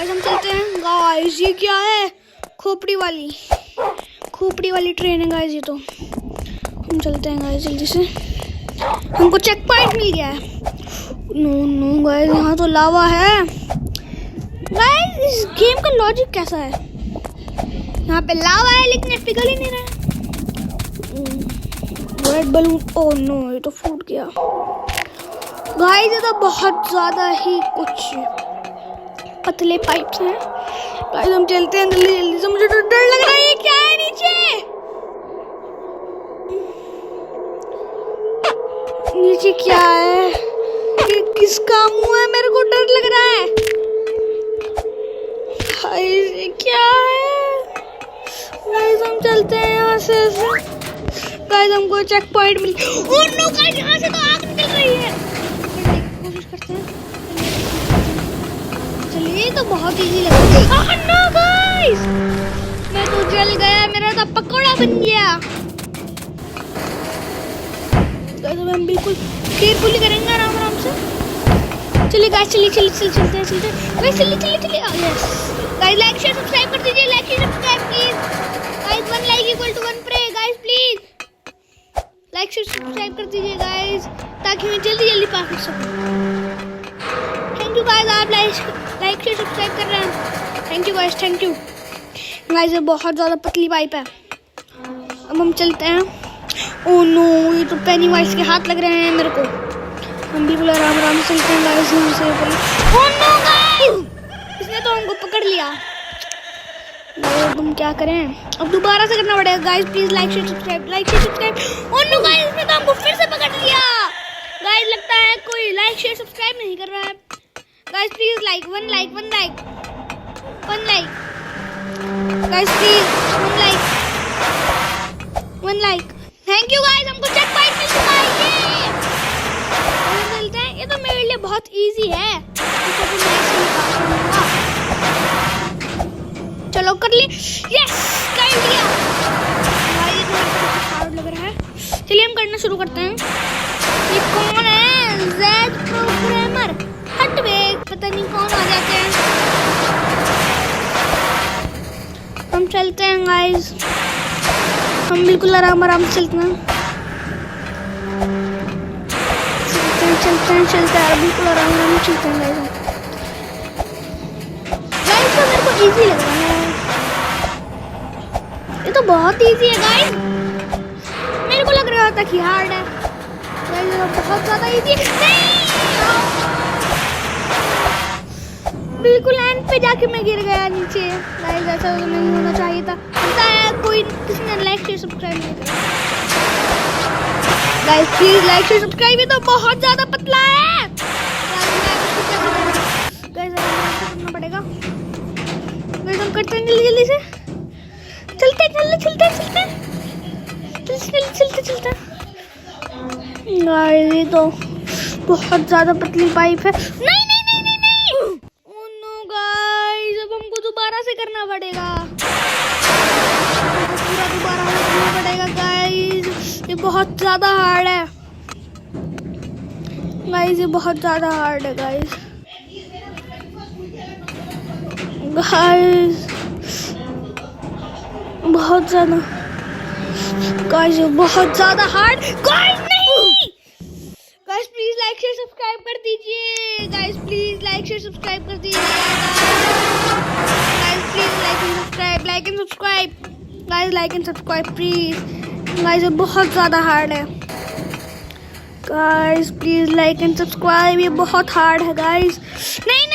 Guys हम चलते हैं। गाइस ये क्या है? खोपड़ी वाली ट्रेन है गाइस। ये तो हम चलते हैं गाइस जल्दी से। हमको चेक पॉइंट मिल गया है। नो गाइस, यहाँ तो लावा है। गाइस इस गेम का लॉजिक कैसा है? यहाँ पे लावा है लेकिन ये पिघल ही नहीं रहा है। रेड बलून, ओह नो, ये तो फूट गया। गाइस ये तो बहुत ज्यादा ही कुछ पतले पाइप्स हैं। गाइस हम चलते हैं जल्दी से। मुझे तो डर लग रहा है। ये क्या है नीचे? नीचे क्या है? ये किसका मुंह है? मेरे को डर लग रहा है। गाइस ये क्या है? गाइस हम चलते हैं यहाँ से ऐसे। गाइस हमको चेक पॉइंट मिल। ओह नो गाइस, यहाँ से तो आग निकल रही है। कोशिश करते हैं। चलिए, ये तो बहुत इजी लग रहा है। ओह नो गाइस, मैं तो जल गया। मेरा तो पकोड़ा बन गया। गाइस हम बिल्कुल केयरफुली करेंगे, आराम से। चलिए गाइस, चलते हैं। गाइस चलिए। Yes guys, like share subscribe कर दीजिए। Like share subscribe please guys. 1 like equal to 1 pray guys. Please like share subscribe कर दीजिए गाइस, ताकि मैं जल्दी पास कर सकूं। थैंक यू गाइस, आप लाइक शेयर सब्सक्राइब कर रहे हैं। Thank you guys, thank you guys. ये बहुत ज़्यादा पतली पाइप है। अब हम चलते हैं। ओह नो, ये तो पेनीवाइज के हाथ लग रहे हैं मेरे को। हम बिल्कुल आराम से चलते हैं गाइस यहाँ से। ओह नो गाइस, इसने तो हमको पकड़ लिया। अब हम क्या करें? अब दोबारा से करना पड़ेगा guys. Please like share subscribe. Oh no guys, इसने तो हमको फिर से पकड़ लिया। गाइस लगता है कोई लाइक शेयर सब्सक्राइब नहीं कर रहा है। Guys please like, 1 like guys, please 1 like. Thank you guys, हमको चेक पॉइंट मिल चुका है। ये चलते हैं। ये तो मेरे लिए बहुत इजी है। चलो कर ली। यस कर लिया। भाई हार्ड लग रहा है। चलिए हम करना शुरू करते हैं। ये कौन है? Z programmer. हट बे, पता नहीं कौन आ जाते हैं। हम चलते हैं गाइस। हम बिल्कुल आराम से चलते हैं। चलते हैं बिल्कुल आराम से चलते हैं गाइस। गाइस तो मेरे को इजी लग रहा है। ये तो बहुत इजी है गाइस। मेरे को लग रहा था कि हार्ड है। गाइस ये तो बहुत ज्यादा इजी है। बिल्कुल एंड पे जाके मैं गिर गया नीचे। गाइस ऐसा तो नहीं होना चाहिए था। पता है कोई किसी ने लाइक शेयर सब्सक्राइब नहीं किया। Guys please like share subscribe. ये तो बहुत ज्यादा पतला है। गाइस करना पड़ेगा। गाइस हम करते हैं जल्दी से। चलते गाइस ये तो बहुत ज्यादा पतली पाइप है। नहीं। ओह नो गाइस, अब हमको दोबारा से करना पड़ेगा। पूरा दोबारा करना पड़ेगा गाइस। ये बहुत ज्यादा हार्ड है गाइस। ये बहुत ज्यादा हार्ड है गाइस। बहुत ज्यादा गाइस, बहुत ज्यादा हार्ड। गाइस नहीं। Guys please like share subscribe कर दीजिए। Guys please like share subscribe कर दीजिए। Guys please like and subscribe. Guys like and subscribe please. Guys ये बहुत ज्यादा हार्ड है। Guys please like and subscribe. ये बहुत हार्ड है गाइस। नहीं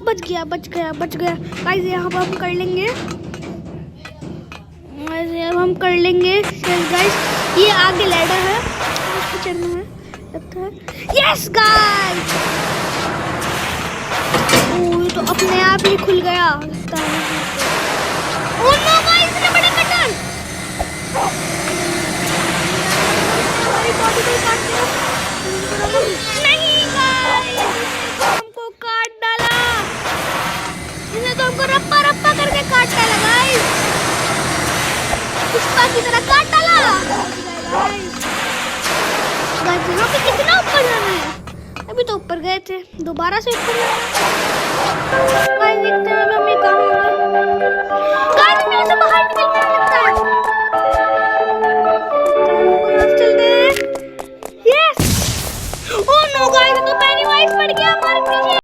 बच गया। गाइस यहाँ पर हम कर लेंगे। अब हम कर लेंगे गाइस। ये आगे लैडर है, उस पे चढ़ना है लगता है। यस गाइस, ओह ये तो अपने आप ही खुल गया लगता है। ओह नो गाइस, इतने बड़े कटर। हमारी बॉडी को काट दिया। नहीं गाइस, हमको काट डाला। इसने तो हमको रप्पा करके काट डाला गाइस। पुष्पा की तरह काट डाला। गाइस यहाँ पे कितना ऊपर जाना है? अभी तो ऊपर गए थे, दोबारा से ऊपर गाइस देखते हैं अभी हम कहाँ होंगे। गाइस मेरे से बाहर निकलने लगता है, चलते हैं। यस, ओह नो गाइस, तो पेनीवाइज पड़ गया हमारे पीछे।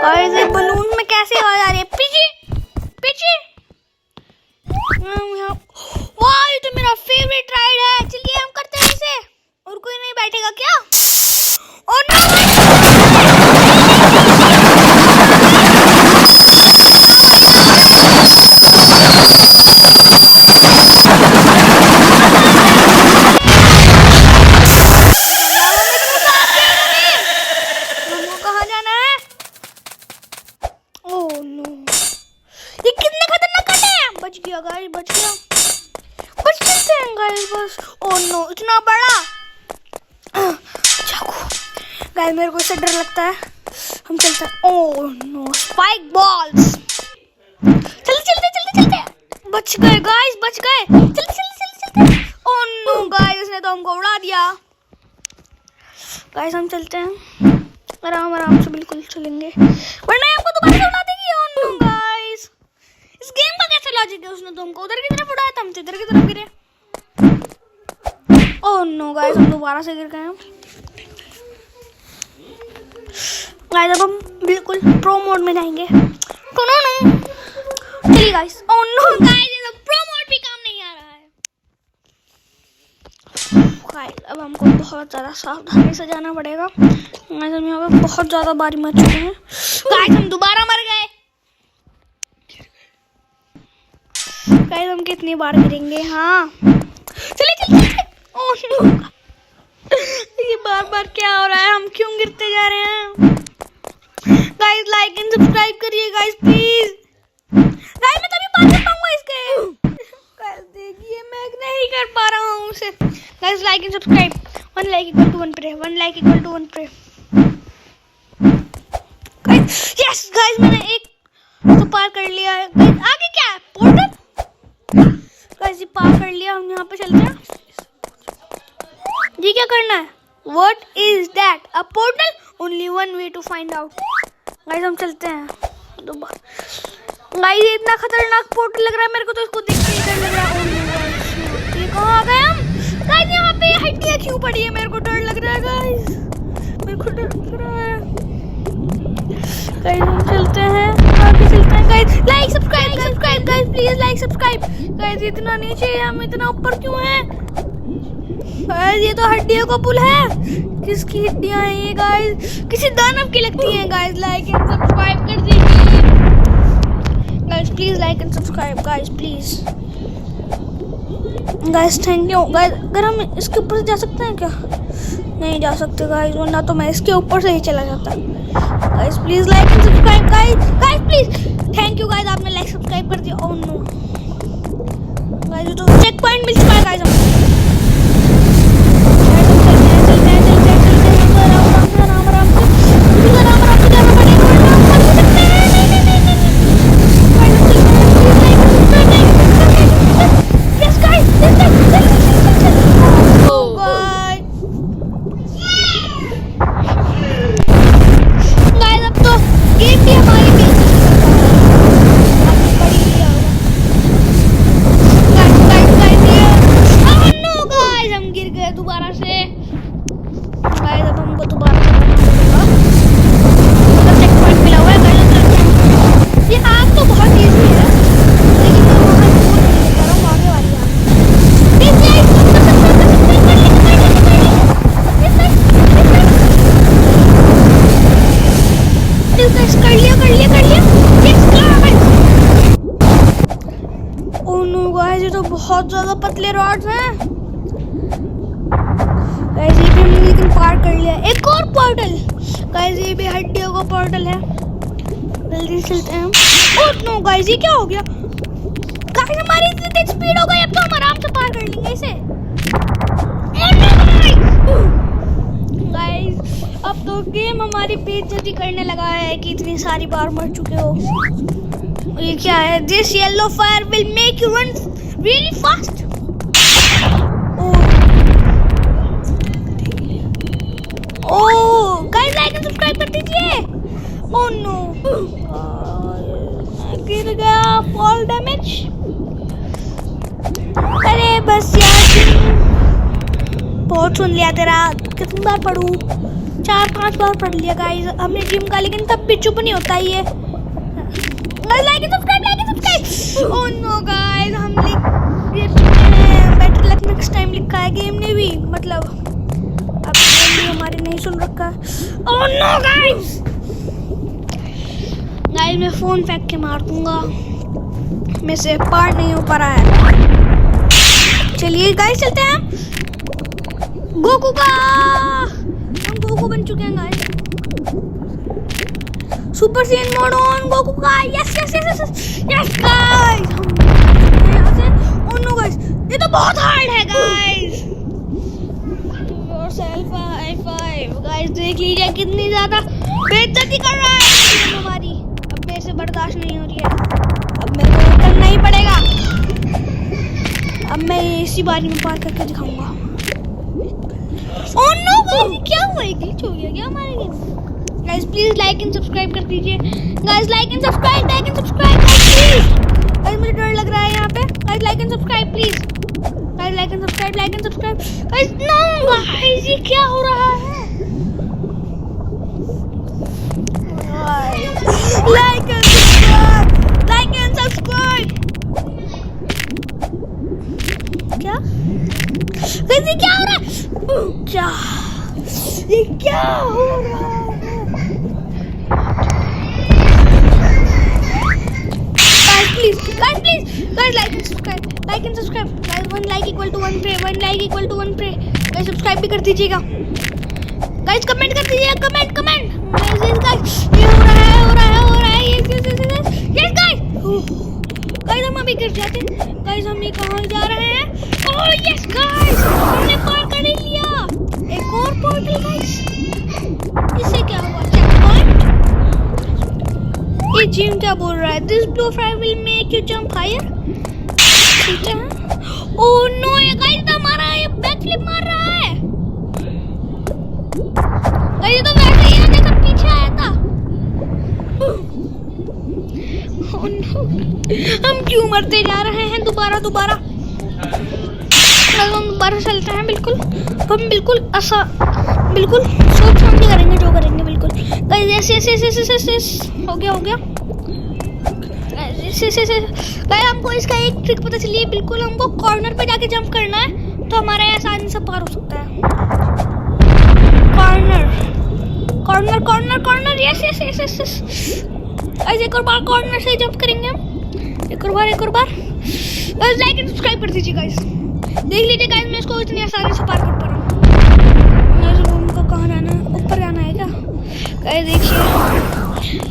गाइस ये बलून में कैसे आवाज आ रही है? पीछे पीछे। वाह, ये तो मेरा फेवरेट राइड है। चलिए हम करते हैं इसे। और कोई नहीं बैठेगा क्या? और कहाँ जाना है? ओह नो, ये कितने खतरनाक कटे हैं। बच गया गाइस, बच गया। बच सकते हैं गाइस बस। ओह नो, इतना बड़ा चाकू। गाइस मेरे को इससे डर लगता है, हम चलते हैं। Oh no, spike balls. चलते चलते चलते चलते। बच गए गाइस, बच गए। चलते चलते चलते चलते। ओह नो गाइस, इसने तो हमको उड़ा दिया। गाइस हम चलते हैं, आराम आराम से बिल्कुल चलेंगे, वरना हमको दोबारा से उड़ा देगी। ओह नो गाइस, इस गेम का कैसा लॉजिक है? उसने तो हमको उधर की तरफ उड़ाया था, हम तो इधर की तरफ गिरे। ओह नो गाइस, हम दोबारा से गिर गए हैं। गाइस अब हम बिल्कुल प्रो मोड में जाएंगे। चलिए गाइस। ओह नो गाइस, ये प्रो मोड भी काम नहीं आ रहा है। गाइस अब हमको बहुत ज़्यादा सावधानी से जाना पड़ेगा। गाइस हम यहाँ पे बहुत ज़्यादा बारी मर चुके हैं। गाइस हम दोबारा मर गए। गाइस हम कितनी बार गिरेंगे? हाँ चलिए चलिए चलिए। ओह नो, ये बार बार क्या हो रहा है? हम क्यों गिरते जा रहे हैं? गाइस लाइक एंड सब्सक्राइब करिए गाइस प्लीज। गाइस मैं तभी पार कर पाऊंगा इसके। गाइस देखिए मैं नहीं कर पा रहा हूँ उसे। Guys like and subscribe. 1 like equal to 1 pray, 1 like equal to 1 pray. Guys yes guys, मैंने एक तो पार कर लिया है। आगे क्या है? पोर्टल। गाइस ये पार कर लिया, हम यहाँ पे चलते हैं। जी क्या करना है? What is that? A portal? Only one way to find out. Guys हम चलते हैं। गाइस ये इतना खतरनाक पोर्टल लग रहा है मेरे को, तो इसको देख के डर लग रहा है। ये कहाँ आ गए हम? गाइस यहाँ पे हड्डियाँ क्यों पड़ी है? मेरे को डर लग रहा है गाइस, मेरे को डर लग रहा है। गाइस हम चलते हैं, आगे चलते हैं। Guys like subscribe guys please like subscribe. Guys इतना नीचे, हम इतना ऊपर क्यों हैं? गाइस ये तो हड्डियों का पुल है। किसकी हड्डियां हैं ये गाइस? किसी दानव की लगती हैं गाइस। लाइक एंड सब्सक्राइब कर दीजिए guys, please like and subscribe guys, please guys, thank you guys. अगर हम इसके ऊपर से जा सकते हैं क्या? नहीं जा सकते गाइस, वरना तो मैं इसके ऊपर से ही चला जाता। Guys please like and subscribe guys, guys please. Thank you guys, आपने लाइक सब्सक्राइब कर दिया। ओह नो गाइस, तो चेक पॉइंट मिल चुका है गाइस हमको। तो बहुत ज्यादा पतले रॉड्स हैं गाइस। ये भी हमने लेकिन पार कर लिया। एक और पोर्टल गाइस, ये भी हड्डियों का पोर्टल है। जल्दी चलते हैं हम। ओह नो गाइस, ये क्या हो गया गाइस? हमारी इतनी तेज स्पीड हो गई, अब तो हम आराम से पार कर लेंगे इसे। गाइस अब तो गेम हमारी बेइज्जती करने लगा है कि इतनी सारी बार मर चुके हो। ये क्या है? This yellow fire will make you run really fast. Oh guys, like and subscribe कर दीजिए। Oh no, गिर गया, fall damage। अरे बस यार, बहुत सुन लिया तेरा। कितनी बार पढ़ूं? 4-5 बार पढ़ लिया गाइस हमने जिम का, लेकिन तब भी चुप नहीं होता ये। Like and subscribe, like and subscribe. Oh no guys, हम बेटर लक नेक्स्ट टाइम लिखा है गेम ने भी, मतलब अब गेम भी हमारे नहीं सुन रखा। ओह नो गाइस, गाइस मैं फोन फेंक के मार दूंगा, मैं से पार नहीं हो पा रहा है। चलिए गाइस चलते हैं हम गोकू का। हम गोकू बन चुके हैं guys. Super Saiyan mode on Goku का। Yes yes yes yes yes guys, हम यहाँ से। ओह नो गाइस, ये तो बहुत हार्ड है guys. Yourself high five guys, देख लीजिए कितनी ज्यादा बेइज्जती कर रहा है हमारी। अब मेरे से बर्दाश्त नहीं हो रही है, अब मेरे को करना ही पड़ेगा। अब मैं इसी बारी में पार करके दिखाऊंगा। ओह नो गाइस, क्या हुआ? ग्लिच हो गया क्या हमारे game? Guys please like and subscribe कर दीजिए guys, like and subscribe, like and subscribe please. Guys मुझे डर लग रहा है यहाँ पे। Guys like and subscribe please, guys like and subscribe, like and subscribe. Guys no guys, ये क्या हो रहा है? Like and subscribe, like and subscribe. क्या गाइस, ये क्या हो रहा है? क्या ये क्या हो रहा है? Guys, like and subscribe, like and subscribe. Guys, 1 like equal to 1 pray, 1 like equal to 1 pray. Guys, subscribe भी कर दीजिएगा। Guys, कमेंट कर दीजिएगा, कमेंट कमेंट। Guys, ये हो रहा है, हो रहा है, हो रहा है। Yes guys। Guys, हम अभी गिर जाते हैं। Guys, हम ये कहाँ जा रहे हैं? Oh yes guys, हमने पार कर लिया। एक और पोर्टल गाइस। इससे क्या हुआ? Check point. ये जिम क्या बोल रहा है? This blue fire will make you jump higher। ठीक है। ओह नो, ये गाइस तो हमारा ये बैकफ्लिप मार रहा है। गाइस ये तो वैसे ही आने का पीछे आया था। ओह नो, हम क्यों मरते जा रहे हैं दोबारा? हम दोबारा चलते हैं। बिल्कुल हम बिल्कुल सोच समझ करेंगे जो करेंगे। बिल्कुल गाइस ऐसे हो गया। गाइस हमको इसका एक ट्रिक पता चली है। बिल्कुल हमको कॉर्नर पे जाके जंप करना है। तो हमारा ये आसानी से पार हो सकता है। Corner corner corner corner, yes yes yes yes yes. Guys एक और बार कॉर्नर से जंप करेंगे हम, एक और बार। गाइस लाइक एंड सब्सक्राइब कर दीजिए गाइस। देख लीजिए गाइस मैं इसको इतनी आसानी से पार कर पा रहा हूँ। हमको कहाँ जाना है? ऊपर जाना है क्या? गाइस देखिए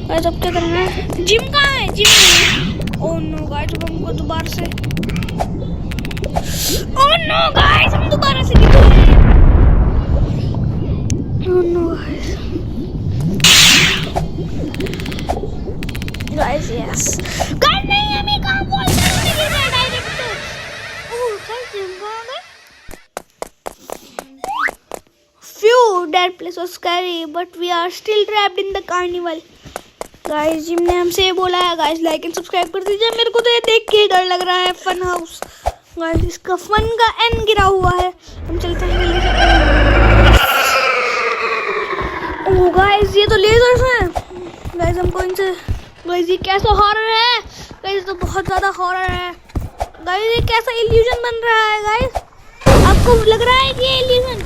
गाइस अब क्या करना है? जिम कहाँ है? जिम नहीं। ओह नो गाइस अब हमको दोबारा से, ओह नो गाइस हम दोबारा से गिर गए। Oh no guys, guys yes guys नहीं हमें कहाँ बोल रहे गिर गए डायरेक्ट। ओह गाइस जिम कहाँ गए? Phew, that place was scary, but we are still trapped in the carnival. Guys, gym ने हमसे बोला है गाइस लाइक एंड सब्सक्राइब कर दीजिए। मेरे को तो ये देख के डर लग रहा है। फन हाउस गाइस, इसका फन का एन गिरा हुआ है। हम चलते हैं जल्दी से। ओह गाइस ये तो लेजर्स हैं। गाइस हमको इनसे, गाइस ये कैसा हॉरर है? गाइस तो बहुत ज़्यादा हॉरर है। गाइस ये कैसा इल्यूजन बन रहा है? गाइस आपको लग रहा है कि ये इल्यूजन?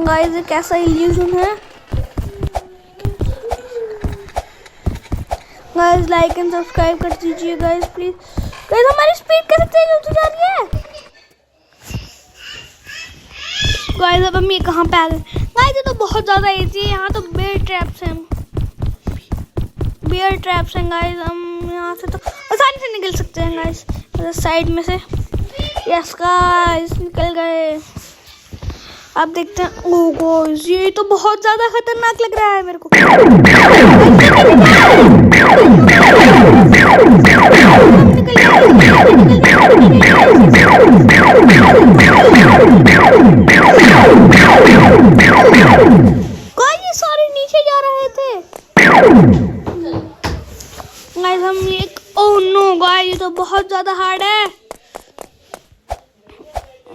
गाइस ये कैसा इल्यूजन है? गाइस लाइक एंड सब्सक्राइब कर दीजिए गाइस प्लीज। गाइस हमारी स्पीड कैसे तेज होती जा रही है? गाइस अब हम ये कहाँ पे आ गए? गाइस ये तो बहुत ज़्यादा इजी है। यहाँ तो बेयर ट्रैप्स हैं, बेयर ट्रैप्स हैं गाइस। हम यहाँ से तो आसानी से निकल सकते हैं गाइस, साइड में से। यस गाइस निकल गए। आप देखते हैं। ओह गाइस ये तो बहुत ज्यादा खतरनाक लग रहा है मेरे को। गाइस ये सारे नीचे जा रहे थे। गाइस हम ये, ओह नो गाइस ये तो बहुत ज्यादा हार्ड है।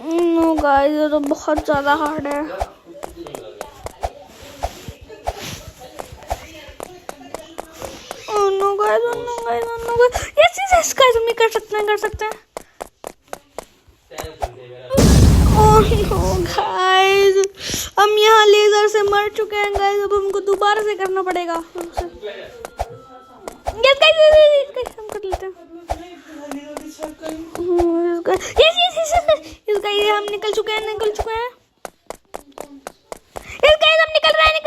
नो गाइस ये तो बहुत ज्यादा हार्ड है। Oh no guys, oh no guys, oh no guys, yes yes yes guys हम ये कर सकते हैं। ओह नो गाइस हम यहाँ लेजर से मर चुके हैं गाइस। अब हमको दोबारा से करना पड़ेगा। यस गाइस हम कर लेते हैं। इस गाइस हम निकल चुके हैं। इस गाइस हम निकल रहे हैं।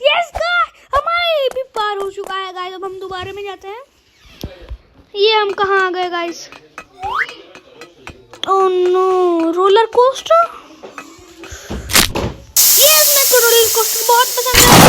यस गाइस हमारे भी पार हो चुका है गाइस। अब हम दोबारा में जाते हैं। ये हम कहाँ आ गए guys? Oh no roller coaster. ये मेरे को रोलर कोस्टर बहुत पसंद है।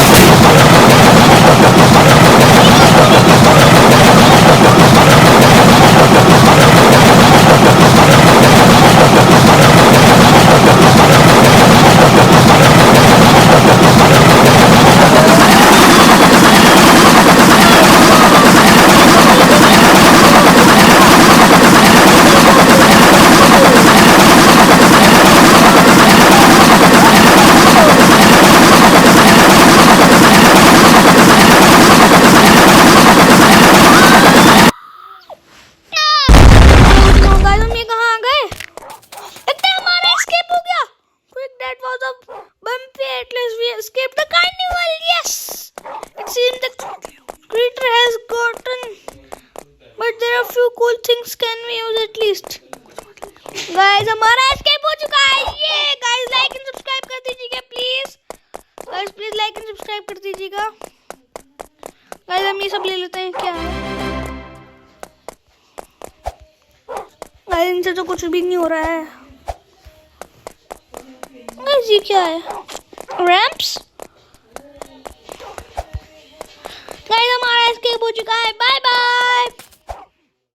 Escape the carnival. Yes, it seems the creature has gotten, but there are few cool things can we use at least. Guys, हमारा escape हो चुका है। ये guys like and subscribe कर दीजिएगा please. Guys please like and subscribe कर दीजिएगा। Guys हम ये सब ले लेते हैं। क्या है guys? इनसे तो कुछ भी नहीं हो रहा है। Guys ये क्या है? रैंप्स। गाइस हमारा एस्केप हो चुका है। Bye bye.